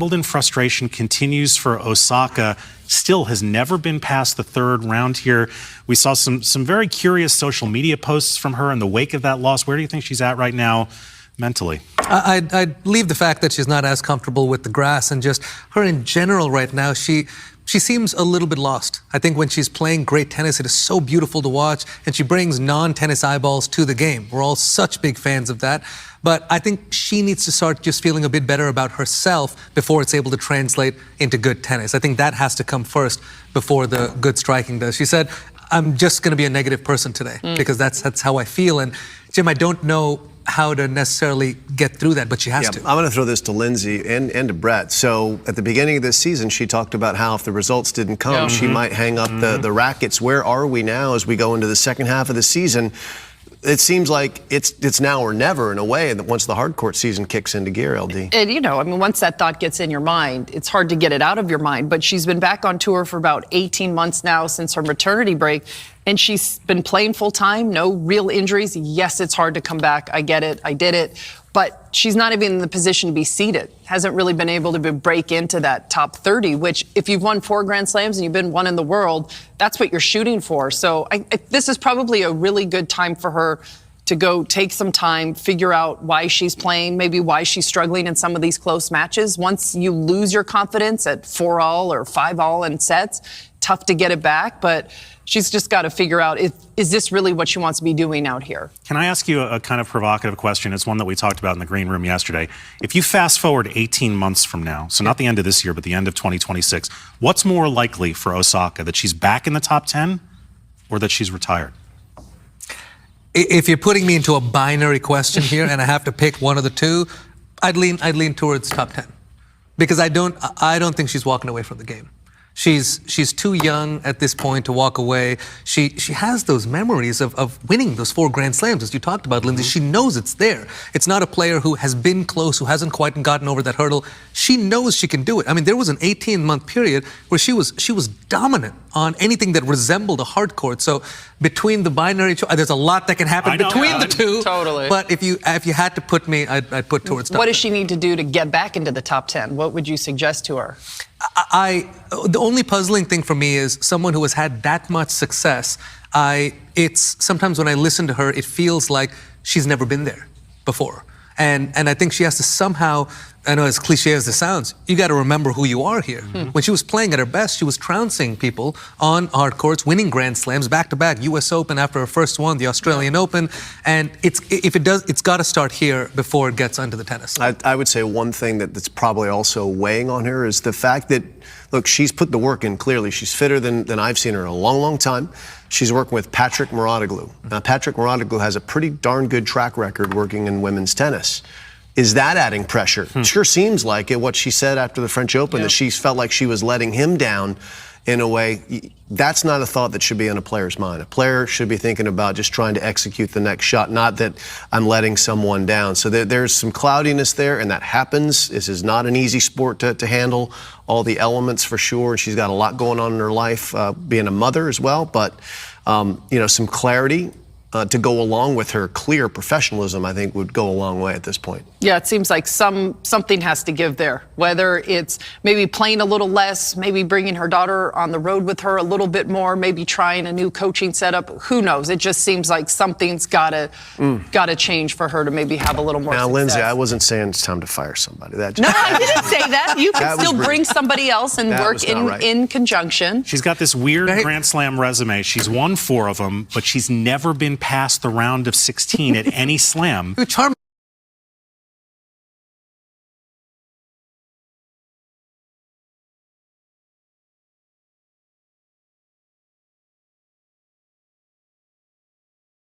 Wimbledon frustration continues for Osaka. Still has never been past the third round here. We saw some very curious social media posts from her in the wake of that loss. Where do you think she's at right now mentally? I'd leave the fact that she's not as comfortable with the grass and just her in general right now. She seems a little bit lost. I think when she's playing great tennis, it is so beautiful to watch, and she brings non-tennis eyeballs to the game. We're all such big fans of that. But I think she needs to start just feeling a bit better about herself before it's able to translate into good tennis. I think that has to come first before the good striking does. She said, I'm just going to be a negative person today because that's how I feel. And Jim, I don't know how to necessarily get through that, but she has to. I'm going to throw this to Lindsay and to Brett. So at the beginning of this season, she talked about how if the results didn't come, she might hang up the rackets. Where are we now as we go into the second half of the season? It seems like it's now or never in a way, and once the hard court season kicks into gear, LD. And, you know, I mean, once that thought gets in your mind, it's hard to get it out of your mind. But she's been back on tour for about 18 months now since her maternity break, and she's been playing full time, no real injuries. Yes, it's hard to come back. I get it. I did it. But she's not even in the position to be seeded. Hasn't really been able to break into that top 30, which if you've won 4 Grand Slams and you've been one in the world, that's what you're shooting for. So this is probably a really good time for her to go take some time, figure out why she's playing, maybe why she's struggling in some of these close matches. Once you lose your confidence at 4-all or 5-all in sets, tough to get it back. But she's just got to figure out, is this really what she wants to be doing out here? Can I ask you a kind of provocative question? It's one that we talked about in the green room yesterday. If you fast forward 18 months from now, so not the end of this year, but the end of 2026, what's more likely for Osaka, that she's back in the top 10 or that she's retired? If you're putting me into a binary question here and I have to pick one of the two, I'd lean towards top 10 because I don't think she's walking away from the game. She's too young at this point to walk away. She has those memories of winning those 4 Grand Slams, as you talked about, Lindsay. She knows it's there. It's not a player who has been close, who hasn't quite gotten over that hurdle. She knows she can do it. I mean, there was an 18-month period where she was dominant on anything that resembled a hard court. So between the binary, there's a lot that can happen between the two. Totally. But if you had to put me, I'd put towards top 10. What does she need to do to get back into the top 10? What would you suggest to her? The only puzzling thing for me is someone who has had that much success. It's sometimes when I listen to her, it feels like she's never been there before. And I think she has to somehow, I know as cliche as this sounds, you got to remember who you are here. When she was playing at her best, she was trouncing people on hard courts, winning Grand Slams, back-to-back U.S. Open after her first one, the Australian Open. And it's got to start here before it gets onto the tennis. I would say one thing that's probably also weighing on her is the fact that, look, she's put the work in clearly. She's fitter than I've seen her in a long, long time. She's working with Patrick Mouratoglou. Now, Patrick Mouratoglou has a pretty darn good track record working in women's tennis. Is that adding pressure? Sure seems like it, what she said after the French Open, that she felt like she was letting him down in a way. That's not a thought that should be in a player's mind. A player should be thinking about just trying to execute the next shot, not that I'm letting someone down. So there's some cloudiness there, and that happens. This is not an easy sport to handle all the elements for sure. She's got a lot going on in her life, being a mother as well, but some clarity to go along with her clear professionalism, I think, would go a long way at this point. Yeah, it seems like something has to give there, whether it's maybe playing a little less, maybe bringing her daughter on the road with her a little bit more, maybe trying a new coaching setup. Who knows? It just seems like something's got to change for her to maybe have a little more success. Lindsay, I wasn't saying it's time to fire somebody. No, I didn't say that. You can still bring somebody else and work in conjunction. She's got this weird Grand Slam resume. She's won 4 of them, but she's never been past the round of 16 at any slam. Charming.